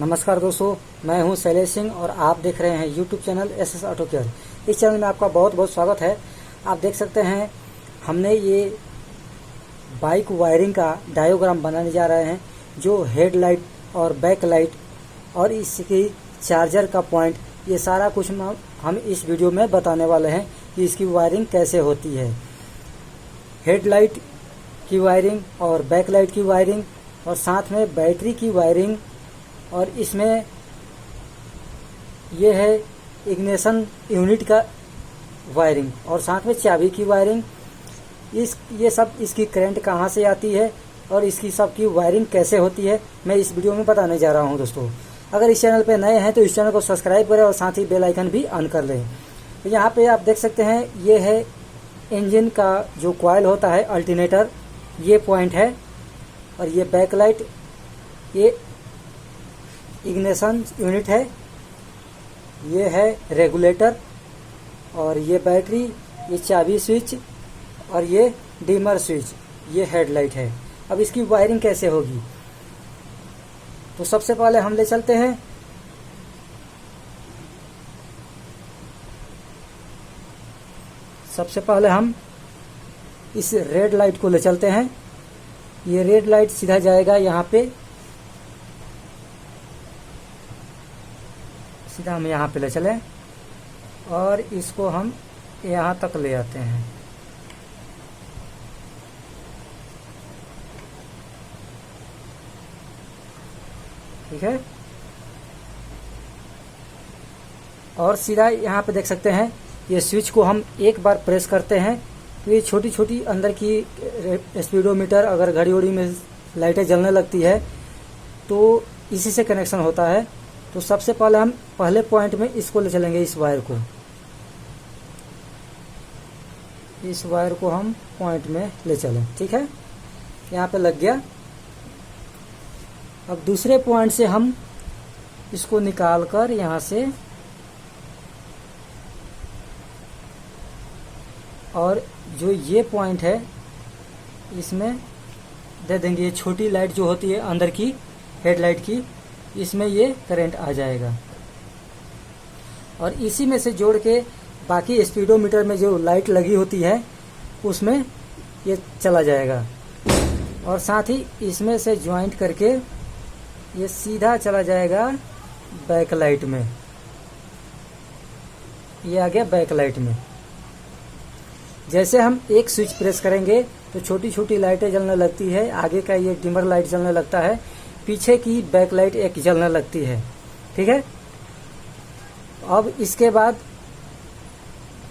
नमस्कार दोस्तों, मैं हूं शैलेश सिंह और आप देख रहे हैं YouTube channel SS auto care. इस चैनल में आपका बहुत बहुत स्वागत है। आप देख सकते हैं हमने ये बाइक वायरिंग का डायोग्राम बनाने जा रहे हैं, जो हेडलाइट और बैक लाइट और इसकी चार्जर का पॉइंट, ये सारा कुछ हम इस वीडियो में बताने वाले हैं कि इसकी वायरिंग कैसे होती है। हेडलाइट की वायरिंग और बैक लाइट की वायरिंग और साथ में बैटरी की वायरिंग, और इसमें ये है इग्निशन यूनिट का वायरिंग और साथ में चाबी की वायरिंग। ये सब इसकी करंट कहाँ से आती है और इसकी सब की वायरिंग कैसे होती है, मैं इस वीडियो में बताने जा रहा हूँ दोस्तों। अगर इस चैनल पे नए हैं तो इस चैनल को सब्सक्राइब करें और साथ ही बेल आइकन भी ऑन कर लें। तो यहाँ पे आप देख सकते हैं ये है इंजन का जो कॉइल होता है, अल्टरनेटर, ये पॉइंट है। और ये बैक लाइट, ये इग्निशन यूनिट है, ये है रेगुलेटर, और ये बैटरी, ये चाबी स्विच और ये डिमर स्विच, ये हेडलाइट है। अब इसकी वायरिंग कैसे होगी, तो सबसे पहले हम ले चलते हैं हम इस रेड लाइट को ले चलते हैं। ये रेड लाइट सीधा जाएगा यहाँ पे, सीधा हम यहाँ पे ले चले और इसको हम यहाँ तक ले आते हैं। ठीक है, और सीधा यहाँ पे देख सकते हैं ये स्विच को हम एक बार प्रेस करते हैं तो ये छोटी छोटी अंदर की स्पीडोमीटर, अगर घड़ी उड़ी में लाइटें जलने लगती है तो इसी से कनेक्शन होता है। तो सबसे पहले हम पहले पॉइंट में इसको ले चलेंगे, इस वायर को हम पॉइंट में ले चलें। ठीक है, यहाँ पे लग गया। अब दूसरे पॉइंट से हम इसको निकाल कर यहाँ से, और जो ये पॉइंट है इसमें दे देंगे। ये छोटी लाइट जो होती है अंदर की हेडलाइट की, इसमें ये करंट आ जाएगा और इसी में से जोड़ के बाकी स्पीडोमीटर में जो लाइट लगी होती है उसमें ये चला जाएगा, और साथ ही इसमें से ज्वाइंट करके ये सीधा चला जाएगा बैक लाइट में। ये आ गया बैक लाइट में। जैसे हम एक स्विच प्रेस करेंगे तो छोटी छोटी लाइटें जलने लगती है। आगे का ये डिमर लाइट जलने लगता है, पीछे की बैक लाइट एक जलने लगती है। ठीक है, अब इसके बाद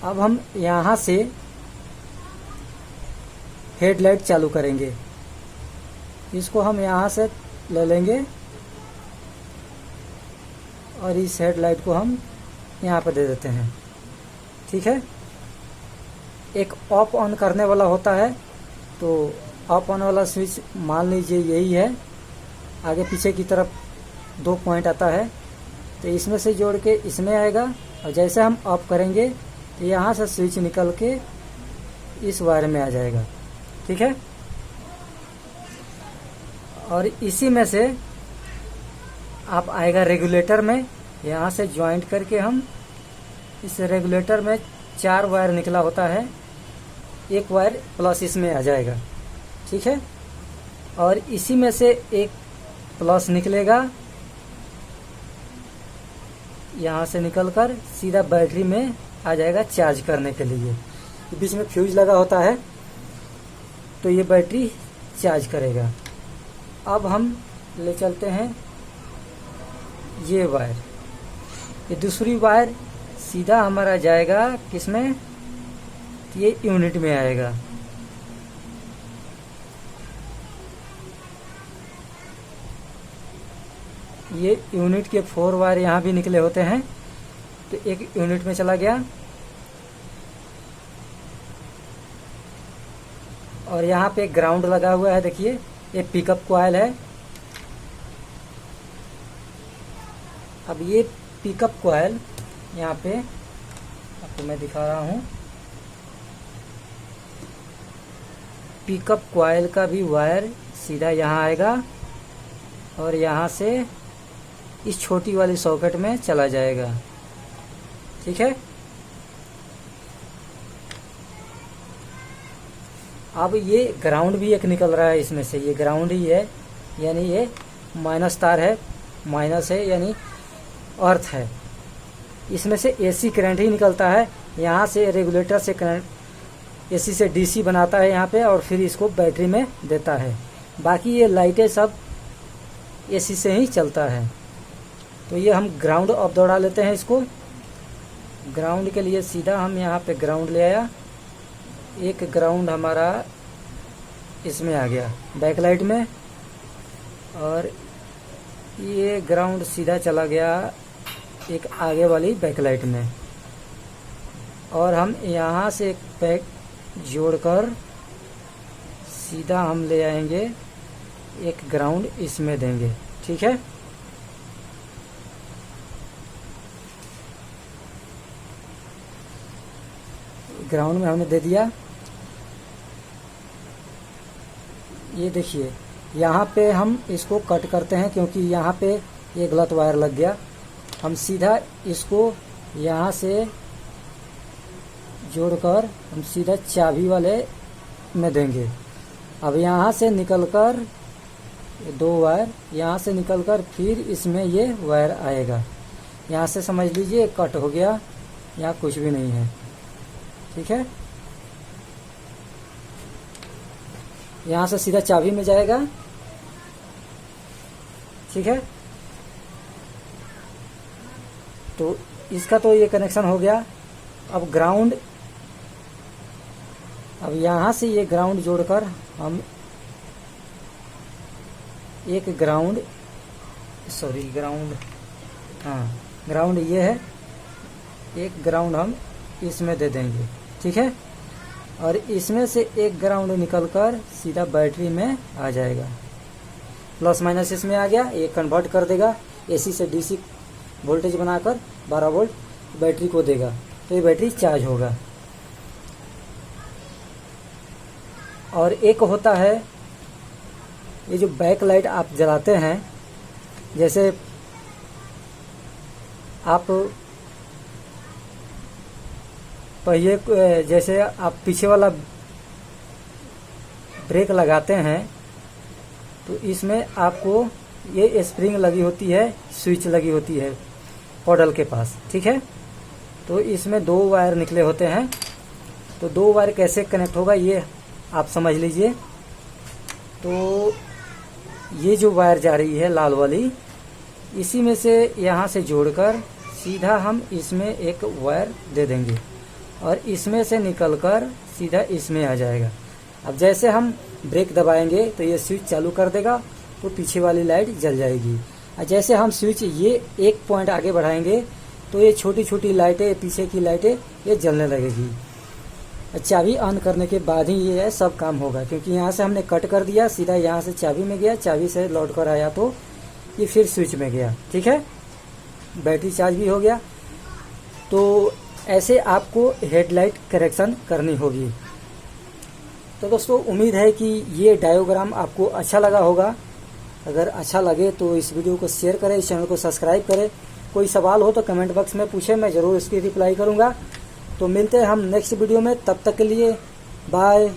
अब हम यहाँ से हेडलाइट चालू करेंगे। इसको हम यहाँ से ले लेंगे और इस हेडलाइट को हम यहाँ पर दे देते हैं। ठीक है, एक ऑफ ऑन करने वाला होता है, तो ऑफ ऑन वाला स्विच मान लीजिए यही है। आगे पीछे की तरफ दो पॉइंट आता है, तो इसमें से जोड़ के इसमें आएगा, और जैसे हम ऑफ करेंगे तो यहाँ से स्विच निकल के इस वायर में आ जाएगा। ठीक है, और इसी में से आप आएगा रेगुलेटर में। यहाँ से ज्वाइंट करके हम इस रेगुलेटर में 4 वायर निकला होता है, एक वायर प्लस इसमें आ जाएगा। ठीक है, और इसी में से एक प्लस निकलेगा, यहाँ से निकलकर सीधा बैटरी में आ जाएगा चार्ज करने के लिए। बीच में फ्यूज लगा होता है तो ये बैटरी चार्ज करेगा। अब हम ले चलते हैं ये वायर, ये दूसरी वायर सीधा हमारा जाएगा किसमें, ये यूनिट में आएगा। ये यूनिट के 4 वायर यहाँ भी निकले होते हैं, तो एक यूनिट में चला गया। और यहाँ पे ग्राउंड लगा हुआ है, देखिए ये पिकअप कॉइल है। अब ये पिकअप कॉइल यहाँ पे आपको मैं दिखा रहा हूँ। पिकअप कॉइल का भी वायर सीधा यहाँ आएगा और यहाँ से इस छोटी वाली सॉकेट में चला जाएगा। ठीक है, अब ये ग्राउंड भी एक निकल रहा है इसमें से, ये ग्राउंड ही है, यानी ये माइनस तार है, माइनस है यानी अर्थ है। इसमें से एसी करंट ही निकलता है, यहाँ से रेगुलेटर से करंट एसी से डीसी बनाता है यहाँ पे, और फिर इसको बैटरी में देता है। बाकी ये लाइटें सब एसी से ही चलता है। तो ये हम ग्राउंड अब दौड़ा लेते हैं इसको। ग्राउंड के लिए सीधा हम यहाँ पे ग्राउंड ले आया, एक ग्राउंड हमारा इसमें आ गया बैकलाइट में, और ये ग्राउंड सीधा चला गया एक आगे वाली बैकलाइट में, और हम यहाँ से एक पैक जोड़कर सीधा हम ले आएंगे एक ग्राउंड इसमें देंगे। ठीक है, ग्राउंड में हमने दे दिया। ये देखिए यहाँ पे हम इसको कट करते हैं, क्योंकि यहाँ पे ये गलत वायर लग गया। हम सीधा इसको यहाँ से जोड़कर हम सीधा चाबी वाले में देंगे। अब यहाँ से निकलकर दो वायर यहाँ से निकलकर फिर इसमें ये वायर आएगा। यहाँ से समझ लीजिए कट हो गया, यहाँ कुछ भी नहीं है। ठीक है, यहाँ से सीधा चाबी में जाएगा। ठीक है, तो इसका तो ये कनेक्शन हो गया। अब ग्राउंड, अब यहाँ से ये ग्राउंड जोड़कर हम एक ग्राउंड, सॉरी ग्राउंड, हाँ ग्राउंड ये है, एक ग्राउंड हम इसमें दे देंगे। ठीक है, और इसमें से एक ग्राउंड निकलकर सीधा बैटरी में आ जाएगा। प्लस माइनस इसमें आ गया, ये कन्वर्ट कर देगा, एसी से डीसी वोल्टेज बनाकर 12 वोल्ट बैटरी को देगा, तो ये बैटरी चार्ज होगा। और एक होता है ये जो बैक लाइट आप जलाते हैं, जैसे आप पहिए, जैसे आप पीछे वाला ब्रेक लगाते हैं, तो इसमें आपको ये स्प्रिंग लगी होती है, स्विच लगी होती है पॉडल के पास। ठीक है, तो इसमें दो वायर निकले होते हैं, तो दो वायर कैसे कनेक्ट होगा ये आप समझ लीजिए। तो ये जो वायर जा रही है लाल वाली, इसी में से यहाँ से जोड़कर सीधा हम इसमें एक वायर दे देंगे, और इसमें से निकलकर सीधा इसमें आ जाएगा। अब जैसे हम ब्रेक दबाएंगे तो ये स्विच चालू कर देगा, तो पीछे वाली लाइट जल जाएगी। और जैसे हम स्विच ये एक पॉइंट आगे बढ़ाएंगे तो ये छोटी छोटी लाइटें, पीछे की लाइटें ये जलने लगेगी। चाबी ऑन करने के बाद ही ये है सब काम होगा, क्योंकि यहाँ से हमने कट कर दिया, सीधा यहाँ से चाबी में गया, चाबी से लौट कर आया तो ये फिर स्विच में गया। ठीक है, बैटरी चार्ज भी हो गया। तो ऐसे आपको हेडलाइट करेक्शन करनी होगी। तो दोस्तों उम्मीद है कि ये डायोग्राम आपको अच्छा लगा होगा। अगर अच्छा लगे तो इस वीडियो को शेयर करें, इस चैनल को सब्सक्राइब करें। कोई सवाल हो तो कमेंट बॉक्स में पूछें, मैं ज़रूर इसकी रिप्लाई करूँगा। तो मिलते हैं हम नेक्स्ट वीडियो में, तब तक के लिए बाय।